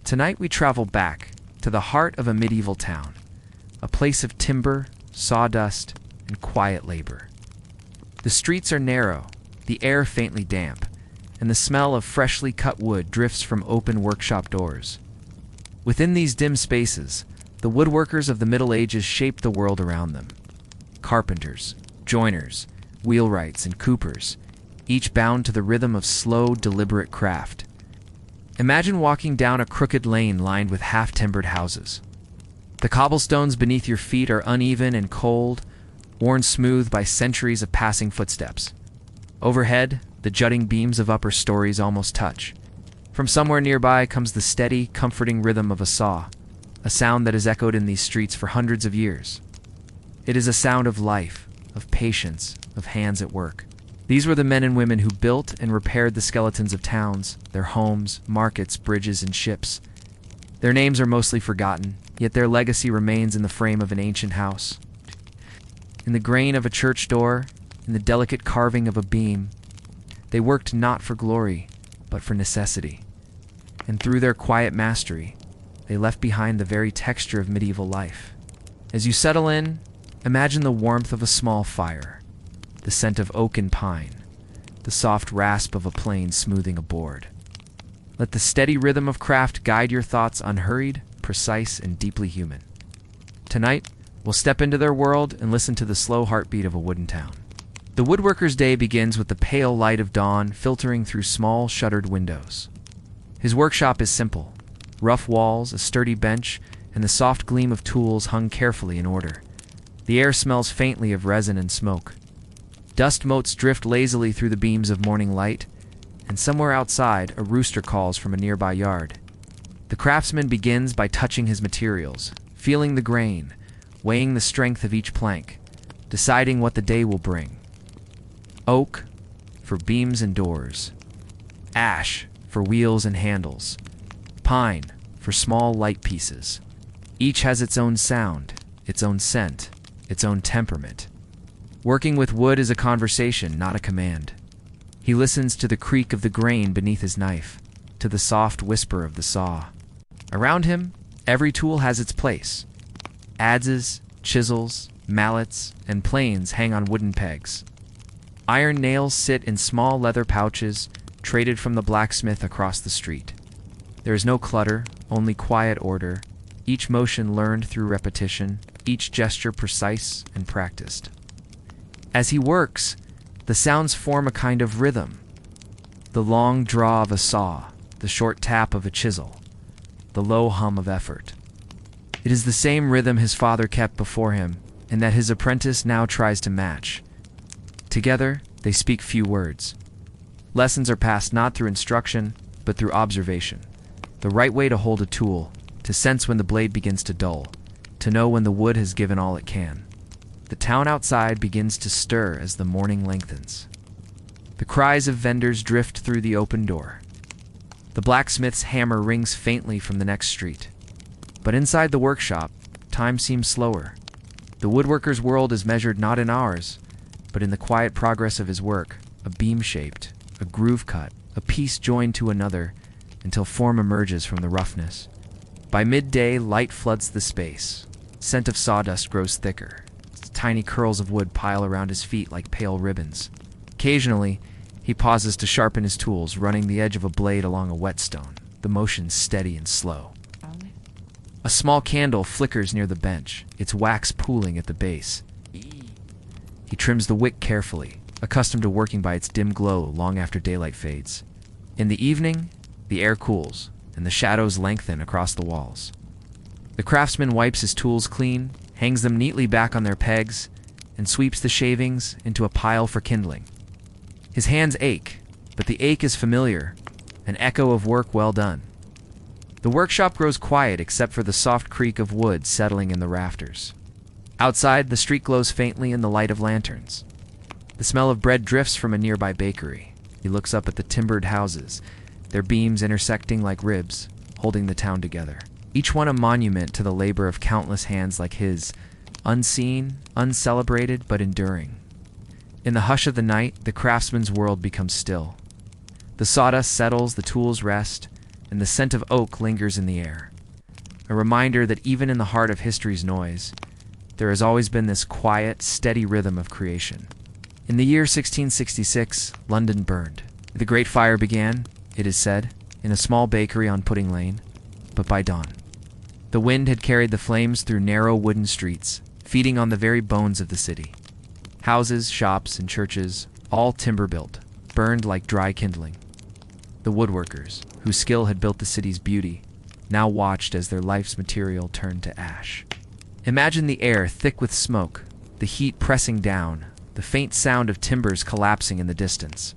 Tonight we travel back to the heart of a medieval town, a place of timber, sawdust, and quiet labor. The streets are narrow, the air faintly damp, and the smell of freshly cut wood drifts from open workshop doors. Within these dim spaces, the woodworkers of the Middle Ages shaped the world around them. Carpenters, joiners, wheelwrights, and coopers, each bound to the rhythm of slow, deliberate craft. Imagine walking down a crooked lane lined with half-timbered houses. The cobblestones beneath your feet are uneven and cold, worn smooth by centuries of passing footsteps. Overhead, the jutting beams of upper stories almost touch. From somewhere nearby comes the steady, comforting rhythm of a saw, a sound that has echoed in these streets for hundreds of years. It is a sound of life, of patience, of hands at work. These were the men and women who built and repaired the skeletons of towns, their homes, markets, bridges, and ships. Their names are mostly forgotten, yet their legacy remains in the frame of an ancient house. In the grain of a church door, in the delicate carving of a beam, they worked not for glory, but for necessity. And through their quiet mastery, they left behind the very texture of medieval life. As you settle in, imagine the warmth of a small fire, the scent of oak and pine, the soft rasp of a plane smoothing a board. Let the steady rhythm of craft guide your thoughts, unhurried, precise, and deeply human. Tonight, we'll step into their world and listen to the slow heartbeat of a wooden town. The woodworker's day begins with the pale light of dawn filtering through small, shuttered windows. His workshop is simple: rough walls, a sturdy bench, and the soft gleam of tools hung carefully in order. The air smells faintly of resin and smoke. Dust motes drift lazily through the beams of morning light, and somewhere outside, a rooster calls from a nearby yard. The craftsman begins by touching his materials, feeling the grain, weighing the strength of each plank, deciding what the day will bring. Oak for beams and doors, ash for wheels and handles, pine for small light pieces. Each has its own sound, its own scent, its own temperament. Working with wood is a conversation, not a command. He listens to the creak of the grain beneath his knife, to the soft whisper of the saw. Around him, every tool has its place. Adzes, chisels, mallets, and planes hang on wooden pegs. Iron nails sit in small leather pouches, traded from the blacksmith across the street. There is no clutter, only quiet order, each motion learned through repetition, each gesture precise and practiced. As he works, the sounds form a kind of rhythm. The long draw of a saw, the short tap of a chisel, the low hum of effort. It is the same rhythm his father kept before him, and that his apprentice now tries to match. Together, they speak few words. Lessons are passed not through instruction, but through observation. The right way to hold a tool, to sense when the blade begins to dull, to know when the wood has given all it can. The town outside begins to stir as the morning lengthens. The cries of vendors drift through the open door. The blacksmith's hammer rings faintly from the next street. But inside the workshop, time seems slower. The woodworker's world is measured not in hours, but in the quiet progress of his work, a beam shaped, a groove cut, a piece joined to another, until form emerges from the roughness. By midday, light floods the space. Scent of sawdust grows thicker. Tiny curls of wood pile around his feet like pale ribbons. Occasionally, he pauses to sharpen his tools, running the edge of a blade along a whetstone, the motion steady and slow. A small candle flickers near the bench, its wax pooling at the base. He trims the wick carefully, accustomed to working by its dim glow long after daylight fades. In the evening, the air cools, and the shadows lengthen across the walls. The craftsman wipes his tools clean, hangs them neatly back on their pegs, and sweeps the shavings into a pile for kindling. His hands ache, but the ache is familiar, an echo of work well done. The workshop grows quiet except for the soft creak of wood settling in the rafters. Outside, the street glows faintly in the light of lanterns. The smell of bread drifts from a nearby bakery. He looks up at the timbered houses, their beams intersecting like ribs, holding the town together. Each one a monument to the labor of countless hands like his, unseen, uncelebrated, but enduring. In the hush of the night, the craftsman's world becomes still. The sawdust settles, the tools rest, and the scent of oak lingers in the air. A reminder that even in the heart of history's noise, there has always been this quiet, steady rhythm of creation. In the year 1666, London burned. The Great Fire began, it is said, in a small bakery on Pudding Lane, but by dawn, the wind had carried the flames through narrow wooden streets, feeding on the very bones of the city. Houses, shops, and churches, all timber-built, burned like dry kindling. The woodworkers, whose skill had built the city's beauty, now watched as their life's material turned to ash. Imagine the air thick with smoke, the heat pressing down, the faint sound of timbers collapsing in the distance.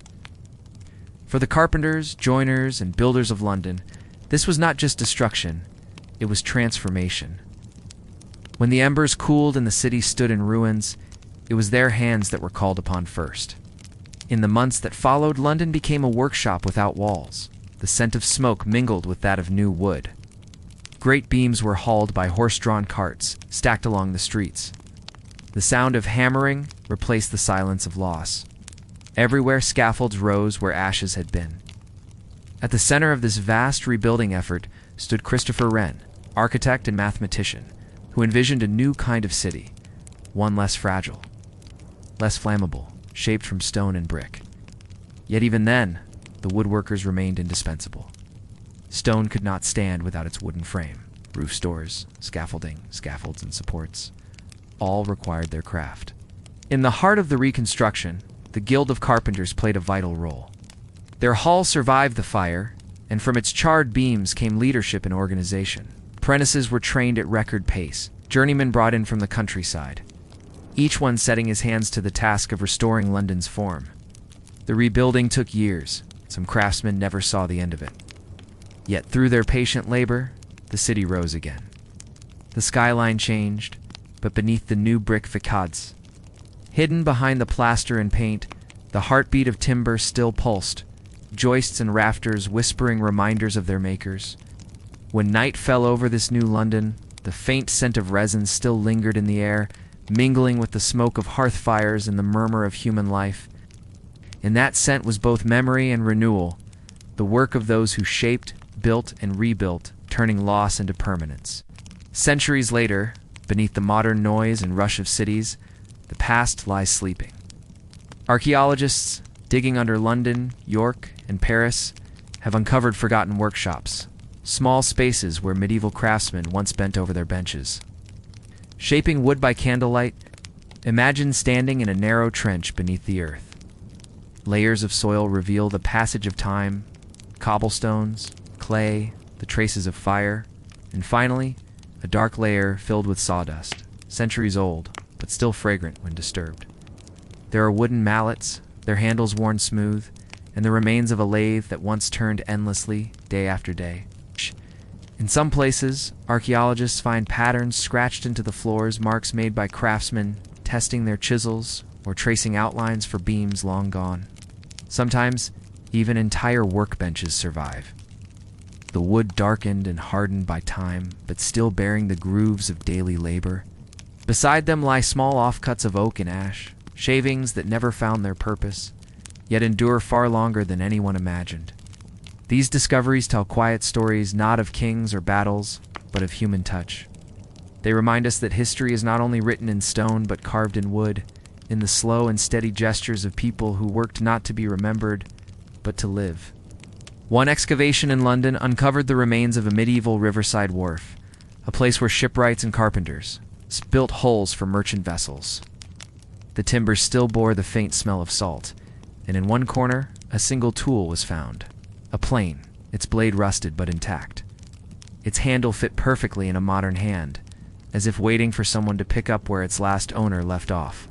For the carpenters, joiners, and builders of London, this was not just destruction, it was transformation. When the embers cooled and the city stood in ruins, it was their hands that were called upon first. In the months that followed, London became a workshop without walls. The scent of smoke mingled with that of new wood. Great beams were hauled by horse-drawn carts, stacked along the streets. The sound of hammering replaced the silence of loss. Everywhere scaffolds rose where ashes had been. At the center of this vast rebuilding effort stood Christopher Wren, architect and mathematician, who envisioned a new kind of city, one less fragile, less flammable, shaped from stone and brick. Yet even then, the woodworkers remained indispensable. Stone could not stand without its wooden frame. Roof stores, scaffolding, scaffolds, and supports all required their craft. In the heart of the reconstruction, the Guild of Carpenters played a vital role. Their hall survived the fire, and from its charred beams came leadership and organization. Apprentices were trained at record pace, journeymen brought in from the countryside, each one setting his hands to the task of restoring London's form. The rebuilding took years. Some craftsmen never saw the end of it. Yet through their patient labor, the city rose again. The skyline changed, but beneath the new brick facades, hidden behind the plaster and paint, the heartbeat of timber still pulsed, joists and rafters whispering reminders of their makers. When night fell over this new London, the faint scent of resin still lingered in the air, mingling with the smoke of hearth fires and the murmur of human life. In that scent was both memory and renewal, the work of those who shaped, built, and rebuilt, turning loss into permanence. Centuries later, beneath the modern noise and rush of cities, the past lies sleeping. Archaeologists, digging under London, York, and Paris, have uncovered forgotten workshops, small spaces where medieval craftsmen once bent over their benches. Shaping wood by candlelight, imagine standing in a narrow trench beneath the earth. Layers of soil reveal the passage of time, cobblestones, clay, the traces of fire, and finally, a dark layer filled with sawdust, centuries old, but still fragrant when disturbed. There are wooden mallets, their handles worn smooth, and the remains of a lathe that once turned endlessly, day after day. In some places, archaeologists find patterns scratched into the floors, marks made by craftsmen testing their chisels or tracing outlines for beams long gone. Sometimes, even entire workbenches survive. The wood darkened and hardened by time, but still bearing the grooves of daily labor. Beside them lie small offcuts of oak and ash, shavings that never found their purpose, yet endure far longer than anyone imagined. These discoveries tell quiet stories not of kings or battles, but of human touch. They remind us that history is not only written in stone but carved in wood, in the slow and steady gestures of people who worked not to be remembered, but to live. One excavation in London uncovered the remains of a medieval riverside wharf, a place where shipwrights and carpenters built hulls for merchant vessels. The timber still bore the faint smell of salt, and in one corner, a single tool was found. A plane, its blade rusted but intact. Its handle fit perfectly in a modern hand, as if waiting for someone to pick up where its last owner left off.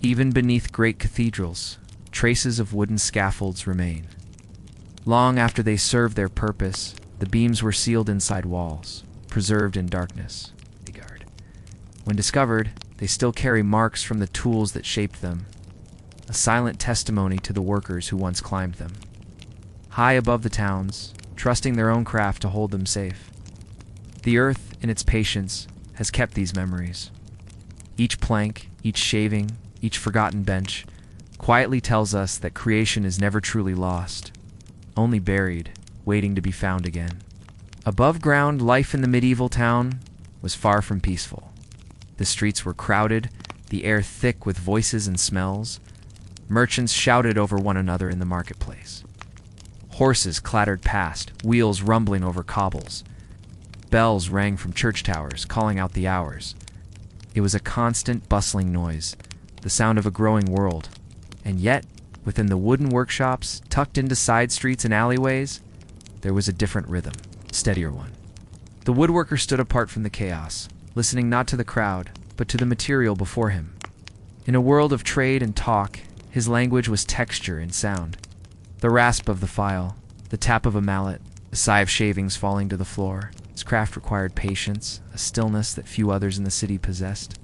Even beneath great cathedrals, traces of wooden scaffolds remain. Long after they served their purpose, the beams were sealed inside walls, preserved in darkness. When discovered, they still carry marks from the tools that shaped them, a silent testimony to the workers who once climbed them. High above the towns, trusting their own craft to hold them safe. The earth, in its patience, has kept these memories. Each plank, each shaving, each forgotten bench, quietly tells us that creation is never truly lost, only buried waiting to be found again. Above ground, life in the medieval town was far from peaceful. The streets were crowded, the air thick with voices and smells. Merchants shouted over one another in the marketplace. Horses clattered past, wheels rumbling over cobbles. Bells rang from church towers, calling out the hours. It was a constant, bustling noise, the sound of a growing world. And yet, within the wooden workshops, tucked into side streets and alleyways, there was a different rhythm, steadier one. The woodworker stood apart from the chaos, listening not to the crowd, but to the material before him. In a world of trade and talk, his language was texture and sound. The rasp of the file, the tap of a mallet, the sigh of shavings falling to the floor. His craft required patience, a stillness that few others in the city possessed.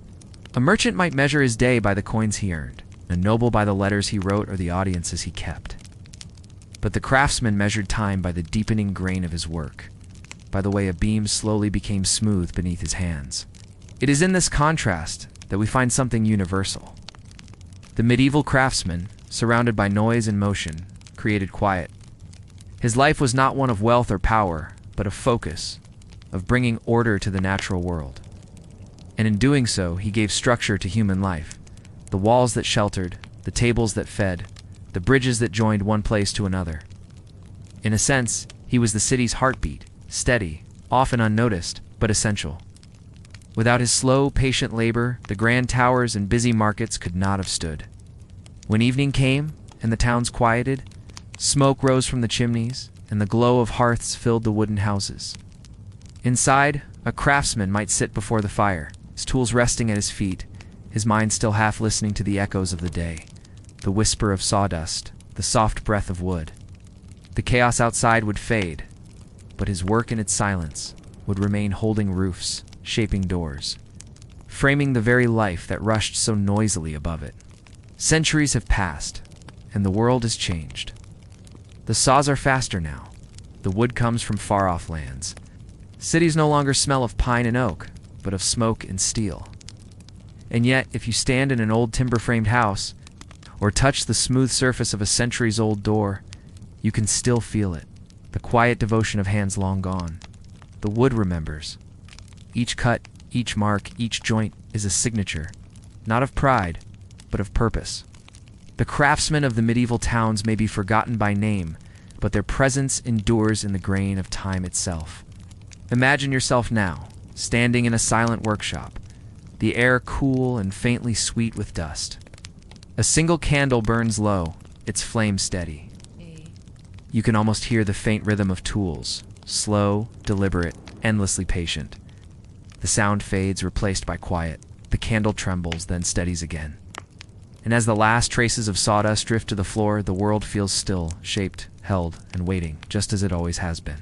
A merchant might measure his day by the coins he earned, a noble by the letters he wrote or the audiences he kept. But the craftsman measured time by the deepening grain of his work, by the way a beam slowly became smooth beneath his hands. It is in this contrast that we find something universal. The medieval craftsman, surrounded by noise and motion, created quiet. His life was not one of wealth or power, but of focus, of bringing order to the natural world. And in doing so, he gave structure to human life, the walls that sheltered, the tables that fed, the bridges that joined one place to another. In a sense, he was the city's heartbeat, steady, often unnoticed, but essential. Without his slow, patient labor, the grand towers and busy markets could not have stood. When evening came and the towns quieted, smoke rose from the chimneys, and the glow of hearths filled the wooden houses. Inside, a craftsman might sit before the fire, his tools resting at his feet, his mind still half listening to the echoes of the day, the whisper of sawdust, the soft breath of wood. The chaos outside would fade, but his work in its silence would remain, holding roofs, shaping doors, framing the very life that rushed so noisily above it. Centuries have passed, and the world has changed. The saws are faster now. The wood comes from far-off lands. Cities no longer smell of pine and oak, but of smoke and steel. And yet, if you stand in an old timber-framed house, or touch the smooth surface of a centuries-old door, you can still feel it, the quiet devotion of hands long gone. The wood remembers. Each cut, each mark, each joint is a signature, not of pride, but of purpose. The craftsmen of the medieval towns may be forgotten by name, but their presence endures in the grain of time itself. Imagine yourself now, standing in a silent workshop, the air cool and faintly sweet with dust. A single candle burns low, its flame steady. You can almost hear the faint rhythm of tools, slow, deliberate, endlessly patient. The sound fades, replaced by quiet. The candle trembles, then steadies again. And as the last traces of sawdust drift to the floor, the world feels still, shaped, held, and waiting, just as it always has been.